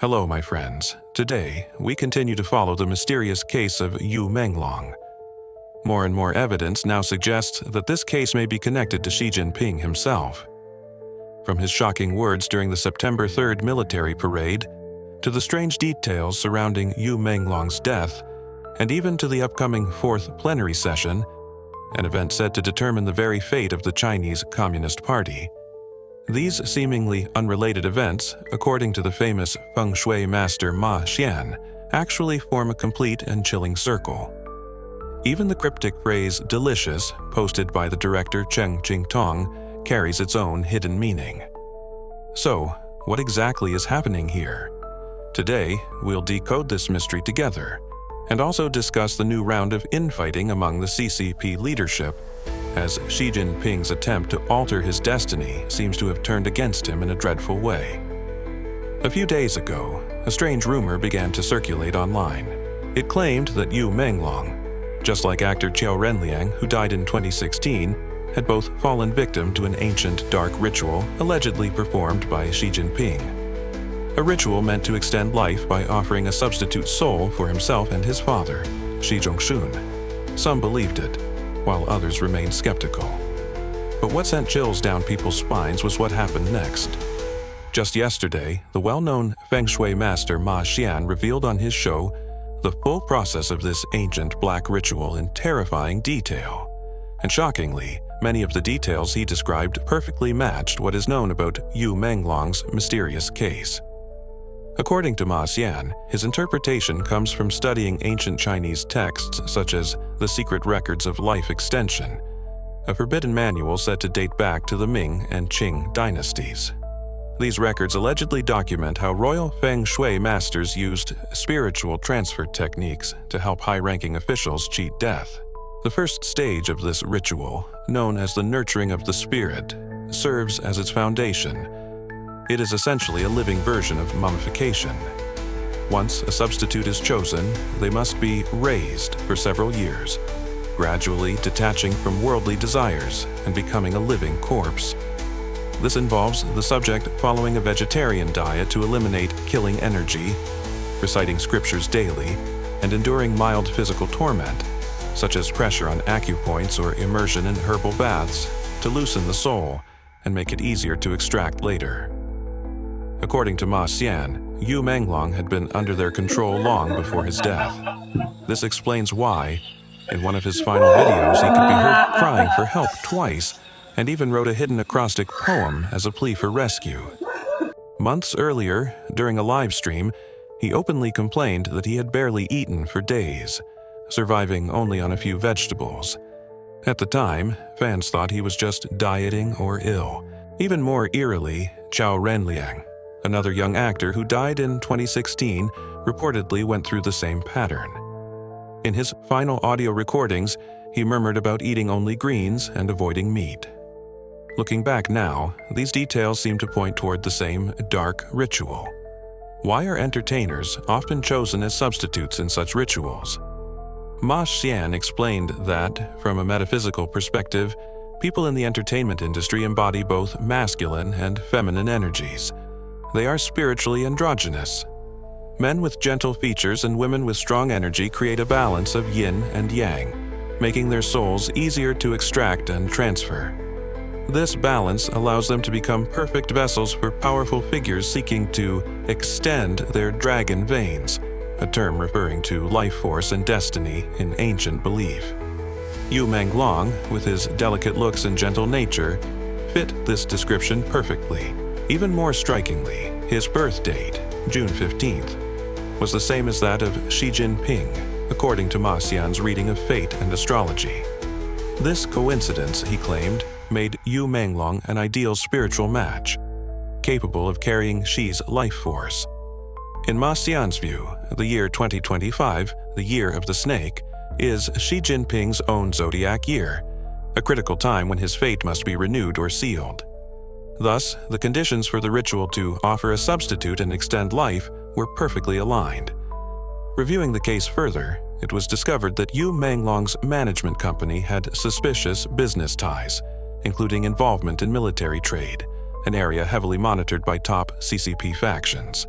Hello, my friends. Today, we continue to follow the mysterious case of Yu Menglong. More and more evidence now suggests that this case may be connected to Xi Jinping himself. From his shocking words during the September 3rd military parade, to the strange details surrounding Yu Menglong's death, and even to the upcoming 4th plenary session, an event said to determine the very fate of the Chinese Communist Party. These seemingly unrelated events, according to the famous Feng Shui master Ma Xian, actually form a complete and chilling circle. Even the cryptic phrase "delicious," posted by the director Cheng Qingtong, carries its own hidden meaning. So, what exactly is happening here? Today, we'll decode this mystery together, and also discuss the new round of infighting among the CCP leadership, as Xi Jinping's attempt to alter his destiny seems to have turned against him in a dreadful way. A few days ago, a strange rumor began to circulate online. It claimed that Yu Menglong, just like actor Qiao Renliang, who died in 2016, had both fallen victim to an ancient dark ritual allegedly performed by Xi Jinping. A ritual meant to extend life by offering a substitute soul for himself and his father, Xi Jinping. Some believed it, while others remained skeptical. But what sent chills down people's spines was what happened next. Just yesterday, the well-known Feng Shui master Ma Xian revealed on his show the full process of this ancient black ritual in terrifying detail. And shockingly, many of the details he described perfectly matched what is known about Yu Menglong's mysterious case. According to Ma Xian, his interpretation comes from studying ancient Chinese texts such as The Secret Records of Life Extension, a forbidden manual said to date back to the Ming and Qing dynasties. These records allegedly document how royal Feng Shui masters used spiritual transfer techniques to help high-ranking officials cheat death. The first stage of this ritual, known as the nurturing of the spirit, serves as its foundation. It is essentially a living version of mummification. Once a substitute is chosen, they must be raised for several years, gradually detaching from worldly desires and becoming a living corpse. This involves the subject following a vegetarian diet to eliminate killing energy, reciting scriptures daily, and enduring mild physical torment, such as pressure on acupoints or immersion in herbal baths, to loosen the soul and make it easier to extract later. According to Ma Xian, Yu Menglong had been under their control long before his death. This explains why, in one of his final videos, he could be heard crying for help twice, and even wrote a hidden acrostic poem as a plea for rescue. Months earlier, during a live stream, he openly complained that he had barely eaten for days, surviving only on a few vegetables. At the time, fans thought he was just dieting or ill. Even more eerily, Qiao Renliang, another young actor who died in 2016, reportedly went through the same pattern. In his final audio recordings, he murmured about eating only greens and avoiding meat. Looking back now, these details seem to point toward the same dark ritual. Why are entertainers often chosen as substitutes in such rituals? Ma Xian explained that, from a metaphysical perspective, people in the entertainment industry embody both masculine and feminine energies. They are spiritually androgynous. Men with gentle features and women with strong energy create a balance of yin and yang, making their souls easier to extract and transfer. This balance allows them to become perfect vessels for powerful figures seeking to extend their dragon veins, a term referring to life force and destiny in ancient belief. Yu Menglong, with his delicate looks and gentle nature, fit this description perfectly. Even more strikingly, his birth date, June 15th, was the same as that of Xi Jinping, according to Ma Xian's reading of fate and astrology. This coincidence, he claimed, made Yu Menglong an ideal spiritual match, capable of carrying Xi's life force. In Ma Xian's view, the year 2025, the year of the snake, is Xi Jinping's own zodiac year, a critical time when his fate must be renewed or sealed. Thus, the conditions for the ritual to offer a substitute and extend life were perfectly aligned. Reviewing the case further, it was discovered that Yu Menglong's management company had suspicious business ties, including involvement in military trade, an area heavily monitored by top CCP factions.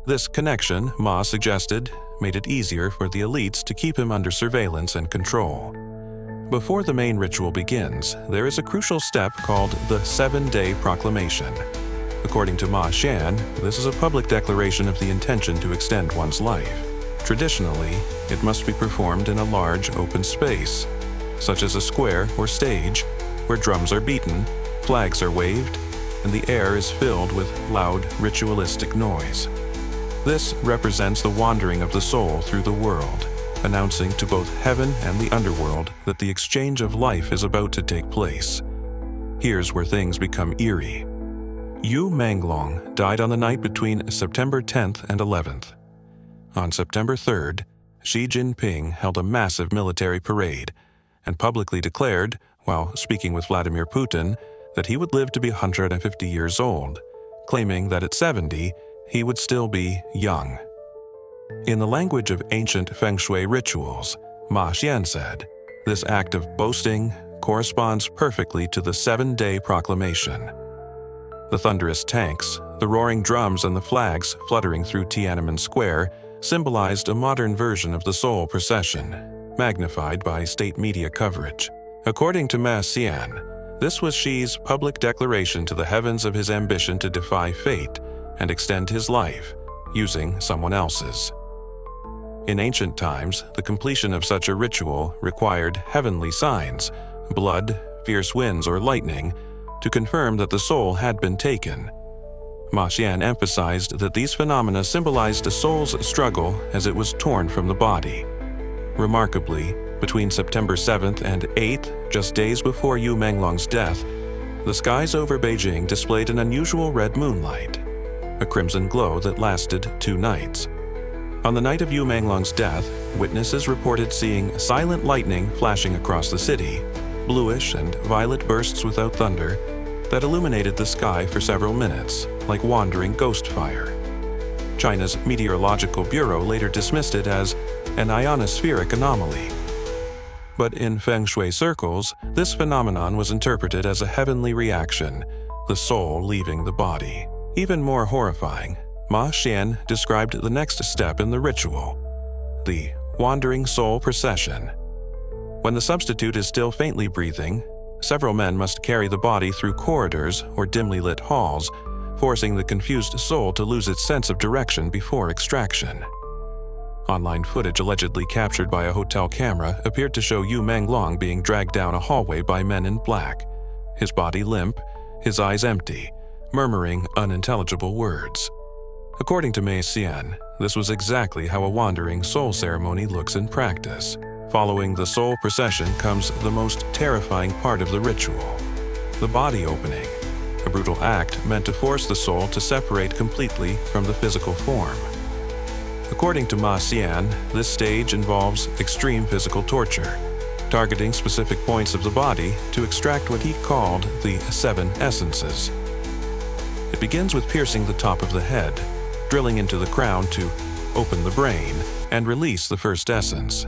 This connection, Ma suggested, made it easier for the elites to keep him under surveillance and control. Before the main ritual begins, there is a crucial step called the 7-day proclamation. According to Ma Xian, this is a public declaration of the intention to extend one's life. Traditionally, it must be performed in a large open space, such as a square or stage, where drums are beaten, flags are waved, and the air is filled with loud ritualistic noise. This represents the wandering of the soul through the world, announcing to both heaven and the underworld that the exchange of life is about to take place. Here's where things become eerie. Yu Menglong died on the night between September 10th and 11th. On September 3rd, Xi Jinping held a massive military parade and publicly declared, while speaking with Vladimir Putin, that he would live to be 150 years old, claiming that at 70, he would still be young. In the language of ancient Feng Shui rituals, Ma Xian said, this act of boasting corresponds perfectly to the 7-day proclamation. The thunderous tanks, the roaring drums, and the flags fluttering through Tiananmen Square symbolized a modern version of the soul procession, magnified by state media coverage. According to Ma Xian, this was Xi's public declaration to the heavens of his ambition to defy fate and extend his life, using someone else's. In ancient times, the completion of such a ritual required heavenly signs, blood, fierce winds, or lightning, to confirm that the soul had been taken. Ma Xian emphasized that these phenomena symbolized a soul's struggle as it was torn from the body. Remarkably, between September 7th and 8th, just days before Yu Menglong's death, the skies over Beijing displayed an unusual red moonlight, a crimson glow that lasted 2 nights. On the night of Yu Menglong's death, witnesses reported seeing silent lightning flashing across the city, bluish and violet bursts without thunder that illuminated the sky for several minutes, like wandering ghost fire. China's Meteorological Bureau later dismissed it as an ionospheric anomaly. But in Feng Shui circles, this phenomenon was interpreted as a heavenly reaction, the soul leaving the body. Even more horrifying, Ma Xian described the next step in the ritual, the wandering soul procession. When the substitute is still faintly breathing, several men must carry the body through corridors or dimly lit halls, forcing the confused soul to lose its sense of direction before extraction. Online footage allegedly captured by a hotel camera appeared to show Yu Menglong being dragged down a hallway by men in black, his body limp, his eyes empty, murmuring unintelligible words. According to Ma Xian, this was exactly how a wandering soul ceremony looks in practice. Following the soul procession comes the most terrifying part of the ritual, the body opening, a brutal act meant to force the soul to separate completely from the physical form. According to Ma Xian, this stage involves extreme physical torture, targeting specific points of the body to extract what he called the 7 essences. It begins with piercing the top of the head, drilling into the crown to open the brain and release the first essence.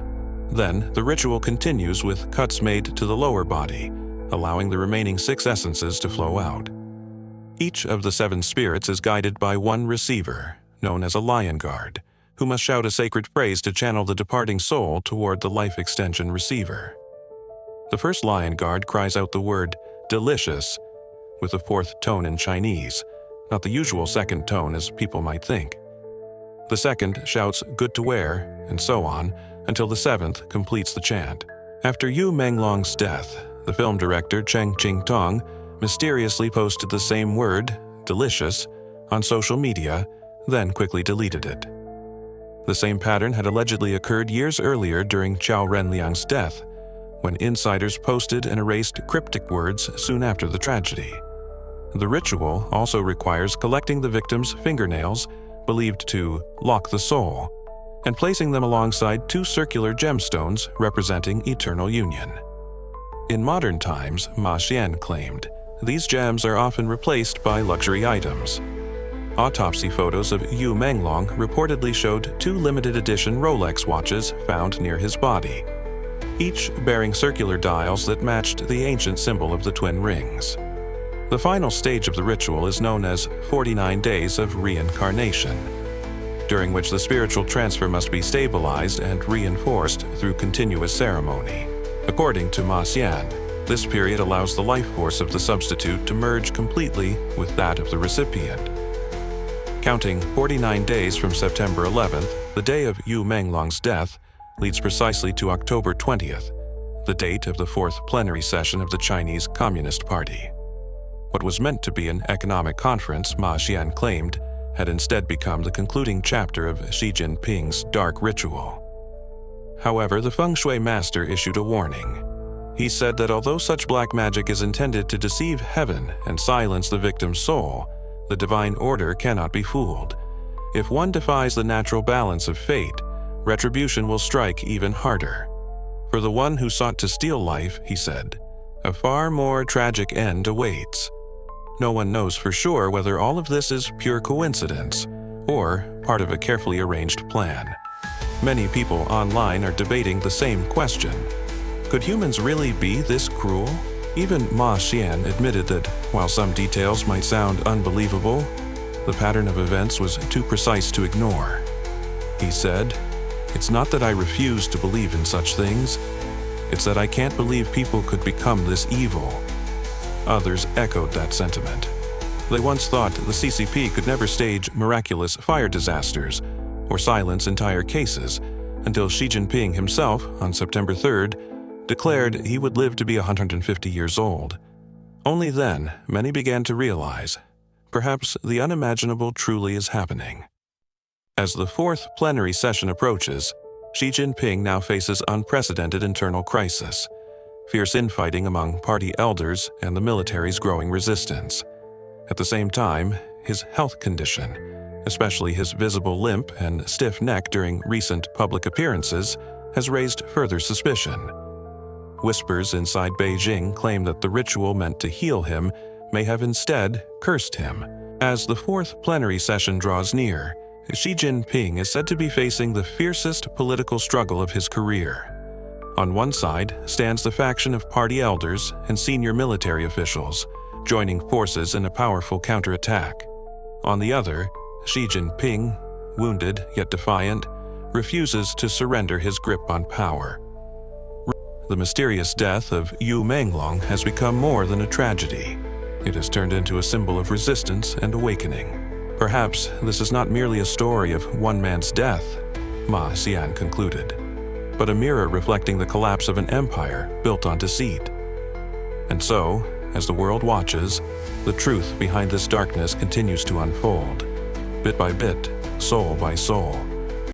Then, the ritual continues with cuts made to the lower body, allowing the remaining 6 essences to flow out. Each of the 7 spirits is guided by one receiver, known as a lion guard, who must shout a sacred phrase to channel the departing soul toward the life extension receiver. The first lion guard cries out the word "delicious" with the 4th tone in Chinese, not the usual 2nd tone as people might think. The 2nd shouts "good to wear," and so on, until the 7th completes the chant. After Yu Menglong's death, the film director Cheng Qing-tong mysteriously posted the same word, "delicious," on social media, then quickly deleted it. The same pattern had allegedly occurred years earlier during Qiao Renliang's death, when insiders posted and erased cryptic words soon after the tragedy. The ritual also requires collecting the victim's fingernails, believed to lock the soul, and placing them alongside 2 circular gemstones representing eternal union. In modern times, Ma Xian claimed, these gems are often replaced by luxury items. Autopsy photos of Yu Menglong reportedly showed 2 limited edition Rolex watches found near his body, each bearing circular dials that matched the ancient symbol of the twin rings. The final stage of the ritual is known as 49 Days of Reincarnation. during which the spiritual transfer must be stabilized and reinforced through continuous ceremony. According to Ma Xian, this period allows the life force of the substitute to merge completely with that of the recipient. Counting 49 days from September 11th, the day of Yu Menglong's death, leads precisely to October 20th, the date of the fourth plenary session of the Chinese Communist Party. What was meant to be an economic conference, Ma Xian claimed, had instead become the concluding chapter of Xi Jinping's dark ritual. However, the Feng Shui master issued a warning. He said that although such black magic is intended to deceive heaven and silence the victim's soul, the divine order cannot be fooled. If one defies the natural balance of fate, retribution will strike even harder. For the one who sought to steal life, he said, a far more tragic end awaits. No one knows for sure whether all of this is pure coincidence or part of a carefully arranged plan. Many people online are debating the same question. Could humans really be this cruel? Even Ma Xian admitted that while some details might sound unbelievable, the pattern of events was too precise to ignore. He said, "It's not that I refuse to believe in such things. It's that I can't believe people could become this evil." Others echoed that sentiment. They once thought the CCP could never stage miraculous fire disasters or silence entire cases until Xi Jinping himself, on September 3rd, declared he would live to be 150 years old. Only then, many began to realize, perhaps the unimaginable truly is happening. As the fourth plenary session approaches, Xi Jinping now faces unprecedented internal crisis, fierce infighting among party elders and the military's growing resistance. At the same time, his health condition, especially his visible limp and stiff neck during recent public appearances, has raised further suspicion. Whispers inside Beijing claim that the ritual meant to heal him may have instead cursed him. As the fourth plenary session draws near, Xi Jinping is said to be facing the fiercest political struggle of his career. On one side stands the faction of party elders and senior military officials, joining forces in a powerful counterattack. On the other, Xi Jinping, wounded yet defiant, refuses to surrender his grip on power. The mysterious death of Yu Menglong has become more than a tragedy. It has turned into a symbol of resistance and awakening. Perhaps this is not merely a story of one man's death, Ma Xian concluded, but a mirror reflecting the collapse of an empire built on deceit. And so, as the world watches, the truth behind this darkness continues to unfold, bit by bit, soul by soul.